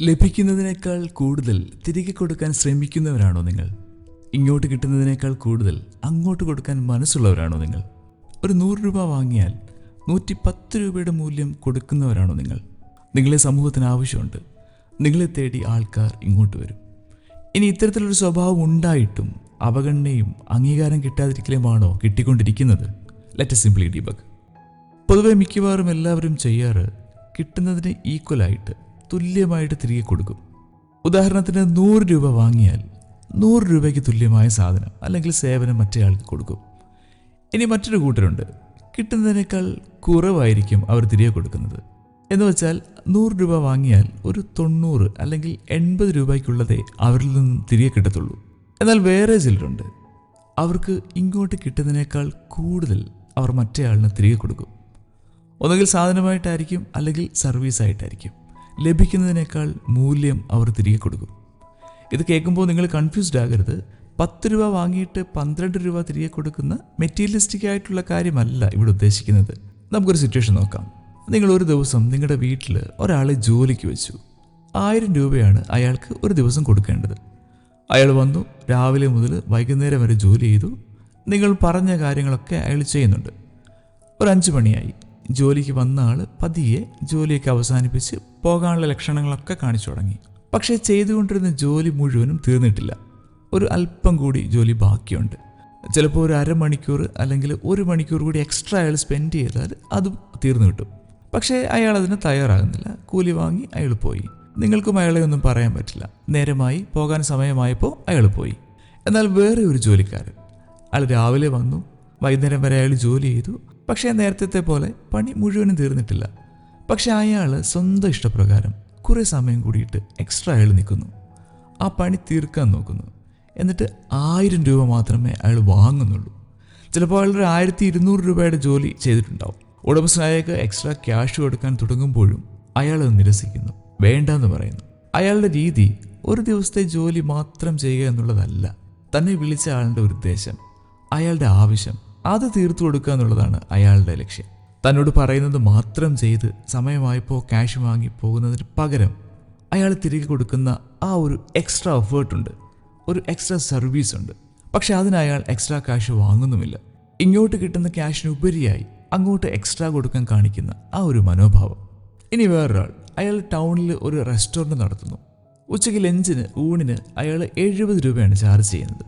ലഭിക്കുന്നതിനേക്കാൾ കൂടുതൽ തിരികെ കൊടുക്കാൻ ശ്രമിക്കുന്നവരാണോ നിങ്ങൾ? ഇങ്ങോട്ട് കിട്ടുന്നതിനേക്കാൾ കൂടുതൽ അങ്ങോട്ട് കൊടുക്കാൻ മനസ്സുള്ളവരാണോ നിങ്ങൾ? ഒരു 100 രൂപ വാങ്ങിയാൽ 110 രൂപയുടെ മൂല്യം കൊടുക്കുന്നവരാണോ നിങ്ങൾ? നിങ്ങളെ സമൂഹത്തിന് ആവശ്യമുണ്ട്. നിങ്ങളെ തേടി ആൾക്കാർ ഇങ്ങോട്ട് വരും. ഇനി ഇത്തരത്തിലൊരു സ്വഭാവം ഉണ്ടായിട്ടും അവഗണനയും അംഗീകാരം കിട്ടാതിരിക്കലുമാണോ കിട്ടിക്കൊണ്ടിരിക്കുന്നത്? Let us simply debug. പൊതുവെ മിക്കവാറും എല്ലാവരും ചെയ്യാറ് കിട്ടുന്നതിന് ഈക്വലായിട്ട് തുല്യമായിട്ട് തിരികെ കൊടുക്കും. ഉദാഹരണത്തിന് 100 രൂപ വാങ്ങിയാൽ 100 രൂപയ്ക്ക് തുല്യമായ സാധനം അല്ലെങ്കിൽ സേവനം മറ്റേയാൾക്ക് കൊടുക്കും. ഇനി മറ്റൊരു കൂട്ടരുണ്ട്, കിട്ടുന്നതിനേക്കാൾ കുറവായിരിക്കും അവർ തിരികെ കൊടുക്കുന്നത്. എന്ന് വെച്ചാൽ 100 രൂപ വാങ്ങിയാൽ ഒരു 90 അല്ലെങ്കിൽ 80 രൂപയ്ക്കുള്ളതേ അവരിൽ നിന്നും തിരികെ കിട്ടത്തുള്ളൂ. എന്നാൽ വേറെ ചിലരുണ്ട്, അവർക്ക് ഇങ്ങോട്ട് കിട്ടുന്നതിനേക്കാൾ കൂടുതൽ അവർ മറ്റേയാളിന് തിരികെ കൊടുക്കും. ഒന്നുകിൽ സാധനമായിട്ടായിരിക്കും അല്ലെങ്കിൽ സർവീസായിട്ടായിരിക്കും. ലഭിക്കുന്നതിനേക്കാൾ മൂല്യം അവർ തിരികെ കൊടുക്കും. ഇത് കേൾക്കുമ്പോൾ നിങ്ങൾ കൺഫ്യൂസ്ഡ് ആകരുത്. 10 രൂപ വാങ്ങിയിട്ട് 12 രൂപ തിരികെ കൊടുക്കുന്ന മെറ്റീരിയലിസ്റ്റിക് ആയിട്ടുള്ള കാര്യമല്ല ഇവിടെ ഉദ്ദേശിക്കുന്നത്. നമുക്കൊരു സിറ്റുവേഷൻ നോക്കാം. നിങ്ങൾ ഒരു ദിവസം നിങ്ങളുടെ വീട്ടിൽ ഒരാളെ ജോലിക്ക് വെച്ചു. 1000 രൂപയാണ് അയാൾക്ക് ഒരു ദിവസം കൊടുക്കേണ്ടത്. അയാൾ വന്നു, രാവിലെ മുതൽ വൈകുന്നേരം വരെ ജോലി ചെയ്തു. നിങ്ങൾ പറഞ്ഞ കാര്യങ്ങളൊക്കെ അയാൾ ചെയ്യുന്നുണ്ട്. ഒരു 5 മണിയായി. ജോലിക്ക് വന്ന ആൾ പതിയെ ജോലിയൊക്കെ അവസാനിപ്പിച്ച് പോകാനുള്ള ലക്ഷണങ്ങളൊക്കെ കാണിച്ചു തുടങ്ങി. പക്ഷേ ചെയ്തുകൊണ്ടിരുന്ന ജോലി മുഴുവനും തീർന്നിട്ടില്ല. ഒരു അല്പം കൂടി ജോലി ബാക്കിയുണ്ട്. ചിലപ്പോൾ ഒരു അരമണിക്കൂർ അല്ലെങ്കിൽ 1 മണിക്കൂർ കൂടി എക്സ്ട്രാ അയാൾ സ്പെൻഡ് ചെയ്താൽ അതും തീർന്നു കിട്ടും. പക്ഷേ അയാൾ അതിന് തയ്യാറാകുന്നില്ല. കൂലി വാങ്ങി അയാൾ പോയി. നിങ്ങൾക്കും അയാളെ ഒന്നും പറയാൻ പറ്റില്ല. നേരമായി പോകാൻ സമയമായപ്പോൾ അയാൾ പോയി. എന്നാൽ വേറെ ഒരു ജോലിക്കാരൻ, അയാൾ രാവിലെ വന്നു, വൈകുന്നേരം വരെ അയാൾ ജോലി ചെയ്തു. പക്ഷേ നേരത്തെ പോലെ പണി മുഴുവനും തീർന്നിട്ടില്ല. പക്ഷെ അയാൾ സ്വന്തം ഇഷ്ടപ്രകാരം കുറേ സമയം കൂടിയിട്ട് എക്സ്ട്രാ അയാൾ നിൽക്കുന്നു. ആ പണി തീർക്കാൻ നോക്കുന്നു. എന്നിട്ട് 1000 രൂപ മാത്രമേ അയാൾ വാങ്ങുന്നുള്ളൂ. ചിലപ്പോൾ അയാളൊരു 1200 രൂപയുടെ ജോലി ചെയ്തിട്ടുണ്ടാവും. ഉടമസ്ഥനായക്ക് എക്സ്ട്രാ ക്യാഷ് കൊടുക്കാൻ തുടങ്ങുമ്പോഴും അയാൾ അത് നിരസിക്കുന്നു, വേണ്ടെന്ന് പറയുന്നു. അയാളുടെ രീതി ഒരു ദിവസത്തെ ജോലി മാത്രം ചെയ്യുക എന്നുള്ളതല്ല. തന്നെ വിളിച്ച ആളുടെ ഉദ്ദേശം, അയാളുടെ ആവശ്യം അത് തീർത്തു കൊടുക്കുക എന്നുള്ളതാണ് അയാളുടെ ലക്ഷ്യം. തന്നോട് പറയുന്നത് മാത്രം ചെയ്ത് സമയമായപ്പോൾ ക്യാഷ് വാങ്ങി പോകുന്നതിന് പകരം അയാൾ തിരികെ കൊടുക്കുന്ന ആ ഒരു എക്സ്ട്രാ എഫേർട്ടുണ്ട്, ഒരു എക്സ്ട്രാ സർവീസ് ഉണ്ട്. പക്ഷെ അതിന് അയാൾ എക്സ്ട്രാ ക്യാഷ് വാങ്ങുന്നുമില്ല. ഇങ്ങോട്ട് കിട്ടുന്ന ക്യാഷിനുപരിയായി അങ്ങോട്ട് എക്സ്ട്രാ കൊടുക്കാൻ കാണിക്കുന്ന ആ ഒരു മനോഭാവം. ഇനി വേറൊരാൾ, അയാൾ ടൗണിൽ ഒരു റെസ്റ്റോറൻറ്റ് നടത്തുന്നു. ഉച്ചയ്ക്ക് ലഞ്ചിന് ഊണിന് അയാൾ 70 രൂപയാണ് ചാർജ് ചെയ്യുന്നത്.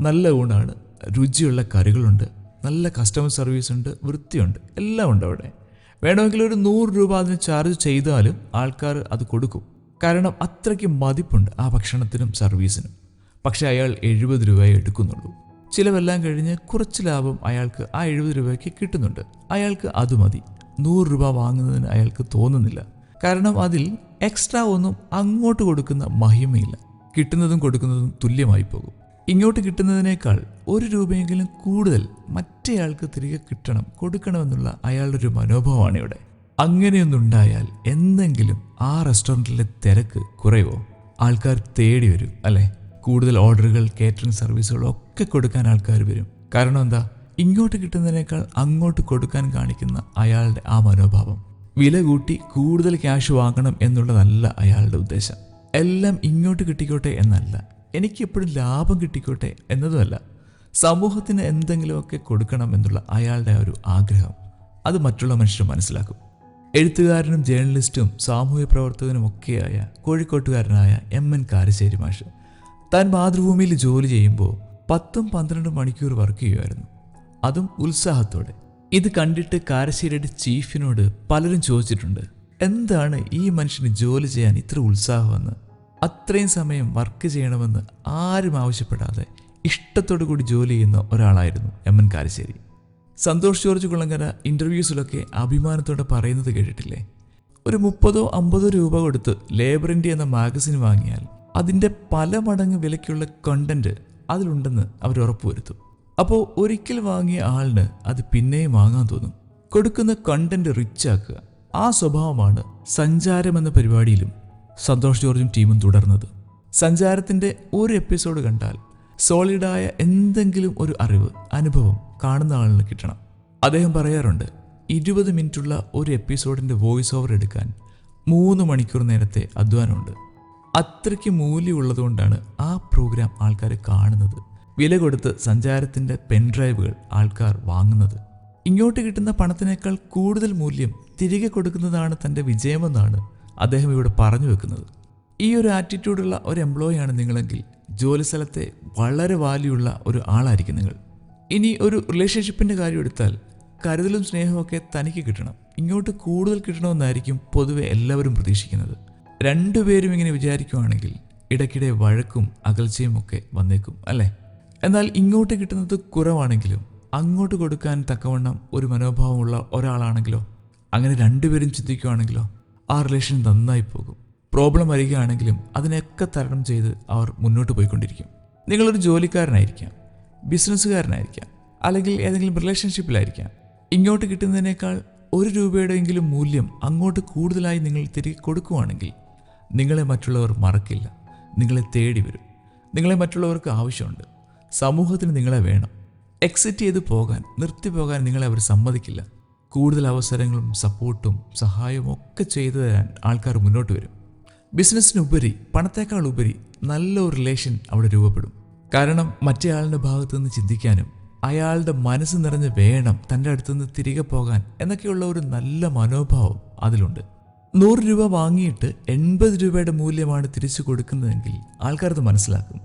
നല്ല ഊണാണ്, രുചിയുള്ള കറികളുണ്ട്, നല്ല കസ്റ്റമർ സർവീസ് ഉണ്ട്, വൃത്തിയുണ്ട്, എല്ലാം ഉണ്ട് അവിടെ. വേണമെങ്കിൽ ഒരു 100 രൂപ അതിന് ചാർജ് ചെയ്താലും ആൾക്കാർ അത് കൊടുക്കും. കാരണം അത്രയ്ക്ക് മതിപ്പുണ്ട് ആ ഭക്ഷണത്തിനും സർവീസിനും. പക്ഷെ അയാൾ 70 രൂപയെ എടുക്കുന്നുള്ളൂ. ചിലവെല്ലാം കഴിഞ്ഞ് കുറച്ച് ലാഭം അയാൾക്ക് ആ 70 രൂപയ്ക്ക് കിട്ടുന്നുണ്ട്. അയാൾക്ക് അത് മതി. 100 രൂപ വാങ്ങുന്നതിന് അയാൾക്ക് തോന്നുന്നില്ല. കാരണം അതിൽ എക്സ്ട്രാ ഒന്നും അങ്ങോട്ട് കൊടുക്കുന്ന മഹിമയില്ല. കിട്ടുന്നതും കൊടുക്കുന്നതും തുല്യമായി പോകും. ഇങ്ങോട്ട് കിട്ടുന്നതിനേക്കാൾ 1 രൂപയെങ്കിലും കൂടുതൽ മറ്റേയാൾക്ക് തിരികെ കൊടുക്കണമെന്നുള്ള അയാളുടെ ഒരു മനോഭാവമാണ് ഇവിടെ. അങ്ങനെയൊന്നുണ്ടായാൽ എന്തെങ്കിലും ആ റെസ്റ്റോറൻറ്റിലെ തിരക്ക് കുറയുമോ? ആൾക്കാർ തേടി വരും അല്ലേ? കൂടുതൽ ഓർഡറുകൾ, കേറ്ററിംഗ് സർവീസുകളും ഒക്കെ കൊടുക്കാൻ ആൾക്കാർ വരും. കാരണം എന്താ? ഇങ്ങോട്ട് കിട്ടുന്നതിനേക്കാൾ അങ്ങോട്ട് കൊടുക്കാൻ കാണിക്കുന്ന അയാളുടെ ആ മനോഭാവം. വില കൂട്ടി കൂടുതൽ ക്യാഷ് വാങ്ങണം എന്നുള്ളതല്ല അയാളുടെ ഉദ്ദേശം. എല്ലാം ഇങ്ങോട്ട് കിട്ടിക്കോട്ടെ എന്നല്ല, എനിക്ക് എപ്പോഴും ലാഭം കിട്ടിക്കോട്ടെ എന്നതുമല്ല. സമൂഹത്തിന് എന്തെങ്കിലുമൊക്കെ കൊടുക്കണം എന്നുള്ള അയാളുടെ ഒരു ആഗ്രഹം, അത് മറ്റുള്ള മനുഷ്യർ മനസ്സിലാക്കും. എഴുത്തുകാരനും ജേർണലിസ്റ്റും സാമൂഹ്യ പ്രവർത്തകനും ഒക്കെയായ കോഴിക്കോട്ടുകാരനായ MN കാരശ്ശേരി മാഷ് താൻ മാതൃഭൂമിയിൽ ജോലി ചെയ്യുമ്പോൾ 10-12 മണിക്കൂർ വർക്ക് ചെയ്യുമായിരുന്നു, അതും ഉത്സാഹത്തോടെ. ഇത് കണ്ടിട്ട് കാരശ്ശേരിയുടെ ചീഫിനോട് പലരും ചോദിച്ചിട്ടുണ്ട്, എന്താണ് ഈ മനുഷ്യന് ജോലി ചെയ്യാൻ ഇത്ര ഉത്സാഹമെന്ന്. അത്രയും സമയം വർക്ക് ചെയ്യണമെന്ന് ആരും ആവശ്യപ്പെടാതെ ഇഷ്ടത്തോടു കൂടി ജോലി ചെയ്യുന്ന ഒരാളായിരുന്നു MN കാരശ്ശേരി. സന്തോഷ് ജോർജ് കുളങ്ങര ഇൻ്റർവ്യൂസിലൊക്കെ അഭിമാനത്തോടെ പറയുന്നത് കേട്ടിട്ടില്ലേ? ഒരു 30-50 രൂപ കൊടുത്ത് ലേബർ ഇന്ത്യ എന്ന മാഗസിൻ വാങ്ങിയാൽ അതിൻ്റെ പല മടങ്ങ് വിലയ്ക്കുള്ള കണ്ടന്റ് അതിലുണ്ടെന്ന് അവർ ഉറപ്പുവരുത്തും. അപ്പോൾ ഒരിക്കൽ വാങ്ങിയ ആളിന് അത് പിന്നെയും വാങ്ങാൻ തോന്നും. കൊടുക്കുന്ന കണ്ടന്റ് റിച്ചാക്കുക, ആ സ്വഭാവമാണ് സഞ്ചാരം എന്ന പരിപാടിയിലും സന്തോഷ് ജോർജും ടീമും തുടർന്നത്. സഞ്ചാരത്തിൻ്റെ ഒരു എപ്പിസോഡ് കണ്ടാൽ സോളിഡായ എന്തെങ്കിലും ഒരു അറിവ്, അനുഭവം കാണുന്ന ആളിന് കിട്ടണം. അദ്ദേഹം പറയാറുണ്ട്, 20 മിനിറ്റുള്ള ഒരു എപ്പിസോഡിൻ്റെ വോയിസ് ഓവർ എടുക്കാൻ 3 മണിക്കൂർ നേരത്തെ അധ്വാനമുണ്ട്. അത്രയ്ക്ക് മൂല്യമുള്ളതുകൊണ്ടാണ് ആ പ്രോഗ്രാം ആൾക്കാർ കാണുന്നത്. വില കൊടുത്ത് സഞ്ചാരത്തിൻ്റെ പെൻഡ്രൈവുകൾ ആൾക്കാർ വാങ്ങുന്നത്. ഇങ്ങോട്ട് കിട്ടുന്ന പണത്തിനേക്കാൾ കൂടുതൽ മൂല്യം തിരികെ കൊടുക്കുന്നതാണ് തൻ്റെ വിജയമെന്നാണ് അദ്ദേഹം ഇവിടെ പറഞ്ഞു വെക്കുന്നത്. ഈ ഒരു ആറ്റിറ്റ്യൂഡുള്ള ഒരു എംപ്ലോയിയാണ് നിങ്ങളെങ്കിൽ ജോലിസ്ഥലത്തെ വളരെ വാല്യുള്ള ഒരു ആളായിരിക്കും നിങ്ങൾ. ഇനി ഒരു റിലേഷൻഷിപ്പിൻ്റെ കാര്യം എടുത്താൽ കരുതലും സ്നേഹമൊക്കെ തനിക്ക് കിട്ടണം, ഇങ്ങോട്ട് കൂടുതൽ കിട്ടണമെന്നായിരിക്കും പൊതുവെ എല്ലാവരും പ്രതീക്ഷിക്കുന്നത്. രണ്ടുപേരും ഇങ്ങനെ വിചാരിക്കുവാണെങ്കിൽ ഇടയ്ക്കിടെ വഴക്കും അകൽച്ചയും ഒക്കെ വന്നേക്കും അല്ലേ? എന്നാൽ ഇങ്ങോട്ട് കിട്ടുന്നത് കുറവാണെങ്കിലും അങ്ങോട്ട് കൊടുക്കാൻ തക്കവണ്ണം ഒരു മനോഭാവമുള്ള ഒരാളാണെങ്കിലോ, അങ്ങനെ രണ്ടുപേരും ചിന്തിക്കുകയാണെങ്കിലോ ആ റിലേഷൻ നന്നായി പോകും. പ്രോബ്ലം വരികയാണെങ്കിലും അതിനെയൊക്കെ തരണം ചെയ്ത് അവർ മുന്നോട്ട് പോയിക്കൊണ്ടിരിക്കും. നിങ്ങളൊരു ജോലിക്കാരനായിരിക്കാം, ബിസിനസ്സുകാരനായിരിക്കാം, അല്ലെങ്കിൽ ഏതെങ്കിലും റിലേഷൻഷിപ്പിലായിരിക്കാം. ഇങ്ങോട്ട് കിട്ടുന്നതിനേക്കാൾ 1 രൂപയുടെയെങ്കിലും മൂല്യം അങ്ങോട്ട് കൂടുതലായി നിങ്ങൾ തിരികെ കൊടുക്കുകയാണെങ്കിൽ നിങ്ങളെ മറ്റുള്ളവർ മറക്കില്ല, നിങ്ങളെ തേടി വരും. നിങ്ങളെ മറ്റുള്ളവർക്ക് ആവശ്യമുണ്ട്, സമൂഹത്തിന് നിങ്ങളെ വേണം. എക്സിറ്റ് ചെയ്ത് പോകാൻ, നിർത്തിപ്പോകാൻ നിങ്ങളെ അവർ സമ്മതിക്കില്ല. കൂടുതൽ അവസരങ്ങളും സപ്പോർട്ടും സഹായവും ഒക്കെ ചെയ്തു തരാൻ ആൾക്കാർ മുന്നോട്ട് വരും. ബിസിനസ്സിനുപരി, പണത്തേക്കാൾ ഉപരി നല്ലൊരു റിലേഷൻ അവിടെ രൂപപ്പെടും. കാരണം മറ്റേ ആളുടെ ഭാഗത്തു നിന്ന് ചിന്തിക്കാനും അയാളുടെ മനസ്സ് നിറഞ്ഞ് വേണം തൻ്റെ അടുത്തുനിന്ന് തിരികെ പോകാൻ എന്നൊക്കെയുള്ള ഒരു നല്ല മനോഭാവം അതിലുണ്ട്. 100 രൂപ വാങ്ങിയിട്ട് 80 രൂപയുടെ മൂല്യമാണ് തിരിച്ചു കൊടുക്കുന്നതെങ്കിൽ ആൾക്കാരത് മനസ്സിലാക്കും.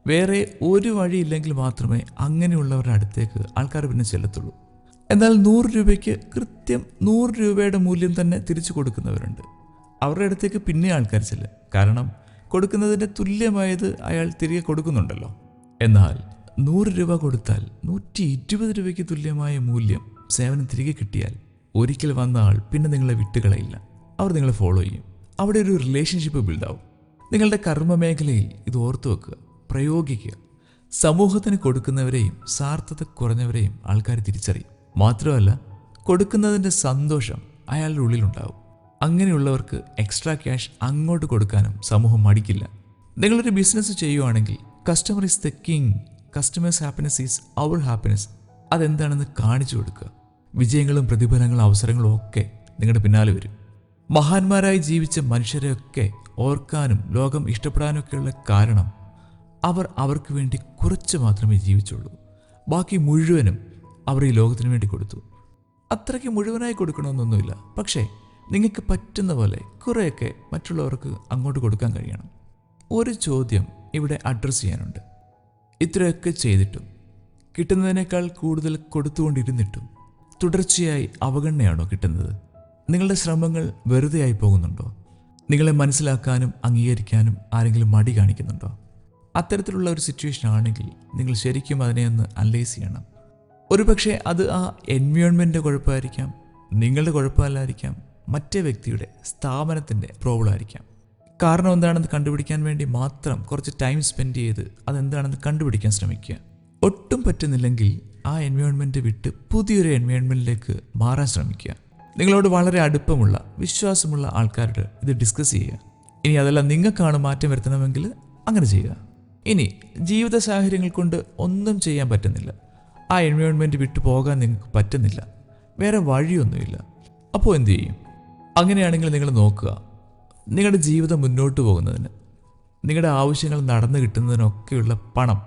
വേറെ ഒരു വഴിയില്ലെങ്കിൽ മാത്രമേ അങ്ങനെയുള്ളവരുടെ അടുത്തേക്ക് ആൾക്കാർ പിന്നെ ചെല്ലത്തുള്ളൂ. എന്നാൽ 100 രൂപയ്ക്ക് കൃത്യം 100 രൂപയുടെ മൂല്യം തന്നെ തിരിച്ചു കൊടുക്കുന്നവരുണ്ട്. അവരുടെ അടുത്തേക്ക് പിന്നെ ആൾക്കാർ ചെല്ലും, കാരണം കൊടുക്കുന്നതിൻ്റെ തുല്യമായത് അയാൾ തിരികെ കൊടുക്കുന്നുണ്ടല്ലോ. എന്നാൽ 100 രൂപ കൊടുത്താൽ 120 രൂപയ്ക്ക് തുല്യമായ മൂല്യം സേവനം തിരികെ കിട്ടിയാൽ ഒരിക്കൽ വന്ന ആൾ പിന്നെ നിങ്ങളെ വിട്ടുകളയില്ല. അവർ നിങ്ങളെ ഫോളോ ചെയ്യും. അവിടെ ഒരു റിലേഷൻഷിപ്പ് ബിൽഡാവും. നിങ്ങളുടെ കർമ്മ മേഖലയിൽ ഇത് ഓർത്തു വെക്കുക, പ്രയോഗിക്കുക. സമൂഹത്തിന് കൊടുക്കുന്നവരെയും സാർത്ഥത കുറഞ്ഞവരെയും ആൾക്കാർ തിരിച്ചറിയും. മാത്രമല്ല, കൊടുക്കുന്നതിൻ്റെ സന്തോഷം അയാളുടെ ഉള്ളിലുണ്ടാവും. അങ്ങനെയുള്ളവർക്ക് എക്സ്ട്രാ ക്യാഷ് അങ്ങോട്ട് കൊടുക്കാനും സമൂഹം മടിക്കില്ല. നിങ്ങളൊരു ബിസിനസ് ചെയ്യുവാണെങ്കിൽ customer is the king, customers happiness is our happiness, അതെന്താണെന്ന് കാണിച്ചു കൊടുക്കുക. വിജയങ്ങളും പ്രതിഫലങ്ങളും അവസരങ്ങളും ഒക്കെ നിങ്ങളുടെ പിന്നാലെ വരും. മഹാന്മാരായി ജീവിച്ച മനുഷ്യരെയൊക്കെ ഓർക്കാനും ലോകം ഇഷ്ടപ്പെടാനൊക്കെയുള്ള കാരണം അവർ അവർക്ക് വേണ്ടി കുറച്ച് മാത്രമേ ജീവിച്ചുള്ളൂ. ബാക്കി മുഴുവനും അവർ ഈ ലോകത്തിന് വേണ്ടി കൊടുത്തു. അത്രയ്ക്ക് മുഴുവനായി കൊടുക്കണമെന്നൊന്നുമില്ല, പക്ഷേ നിങ്ങൾക്ക് പറ്റുന്ന പോലെ കുറേയൊക്കെ മറ്റുള്ളവർക്ക് അങ്ങോട്ട് കൊടുക്കാൻ കഴിയണം. ഒരു ചോദ്യം ഇവിടെ അഡ്രസ്സ് ചെയ്യാനുണ്ട്. ഇത്രയൊക്കെ ചെയ്തിട്ടും, കിട്ടുന്നതിനേക്കാൾ കൂടുതൽ കൊടുത്തുകൊണ്ടിരുന്നിട്ടും തുടർച്ചയായി അവഗണനയാണോ കിട്ടുന്നത്? നിങ്ങളുടെ ശ്രമങ്ങൾ വെറുതെയായി പോകുന്നുണ്ടോ? നിങ്ങളെ മനസ്സിലാക്കാനും അംഗീകരിക്കാനും ആരെങ്കിലും മടി കാണിക്കുന്നുണ്ടോ? അത്തരത്തിലുള്ള ഒരു സിറ്റുവേഷൻ ആണെങ്കിൽ നിങ്ങൾ ശരിക്കും അതിനെ ഒന്ന് അനലൈസ് ചെയ്യണം. ഒരുപക്ഷെ അത് ആ എൻവയോൺമെൻറ്റിൻ്റെ കുഴപ്പമായിരിക്കാം, നിങ്ങളുടെ കുഴപ്പമല്ലായിരിക്കാം, മറ്റേ വ്യക്തിയുടെ, സ്ഥാപനത്തിൻ്റെ പ്രോബ്ലം ആയിരിക്കാം. കാരണം എന്താണെന്ന് കണ്ടുപിടിക്കാൻ വേണ്ടി മാത്രം കുറച്ച് ടൈം സ്പെൻഡ് ചെയ്ത് അതെന്താണെന്ന് കണ്ടുപിടിക്കാൻ ശ്രമിക്കുക. ഒട്ടും പറ്റുന്നില്ലെങ്കിൽ ആ എൻവയോൺമെൻറ്റ് വിട്ട് പുതിയൊരു എൻവയോൺമെൻറ്റിലേക്ക് മാറാൻ ശ്രമിക്കുക. നിങ്ങളോട് വളരെ അടുപ്പമുള്ള, വിശ്വാസമുള്ള ആൾക്കാരോട് ഇത് ഡിസ്കസ് ചെയ്യുക. ഇനി അതെല്ലാം നിങ്ങൾക്കാണ് മാറ്റം വരുത്തണമെങ്കിൽ അങ്ങനെ ചെയ്യുക. ഇനി ജീവിത സാഹചര്യങ്ങൾ കൊണ്ട് ഒന്നും ചെയ്യാൻ പറ്റുന്നില്ല, ആ എൻവയോൺമെൻറ്റ് വിട്ടു പോകാൻ നിങ്ങൾക്ക് പറ്റുന്നില്ല, വേറെ വഴിയൊന്നുമില്ല, അപ്പോൾ എന്തു ചെയ്യും? അങ്ങനെയാണെങ്കിൽ നിങ്ങൾ നോക്കുക, നിങ്ങളുടെ ജീവിതം മുന്നോട്ട് പോകുന്നതിന്, നിങ്ങളുടെ ആവശ്യങ്ങൾ നടന്നു കിട്ടുന്നതിനൊക്കെയുള്ള പണം,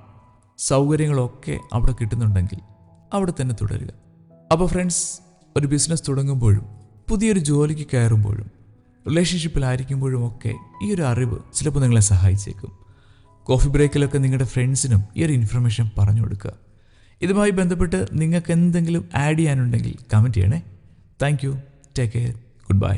സൗകര്യങ്ങളൊക്കെ അവിടെ കിട്ടുന്നുണ്ടെങ്കിൽ അവിടെ തന്നെ തുടരുക. അപ്പോൾ ഫ്രണ്ട്സ്, ഒരു ബിസിനസ് തുടങ്ങുമ്പോഴും പുതിയൊരു ജോലിക്ക് കയറുമ്പോഴും റിലേഷൻഷിപ്പിലായിരിക്കുമ്പോഴും ഒക്കെ ഈ ഒരു അറിവ് ചിലപ്പോൾ നിങ്ങളെ സഹായിച്ചേക്കും. കോഫി ബ്രേക്കിലൊക്കെ നിങ്ങളുടെ ഫ്രണ്ട്സിനും ഈ ഒരു ഇൻഫർമേഷൻ പറഞ്ഞു കൊടുക്കുക. ഇതുമായി ബന്ധപ്പെട്ട് നിങ്ങൾക്ക് എന്തെങ്കിലും ആഡ് ചെയ്യാനുണ്ടെങ്കിൽ കമൻറ്റ് ചെയ്യണേ. Thank you. Take care. Good bye.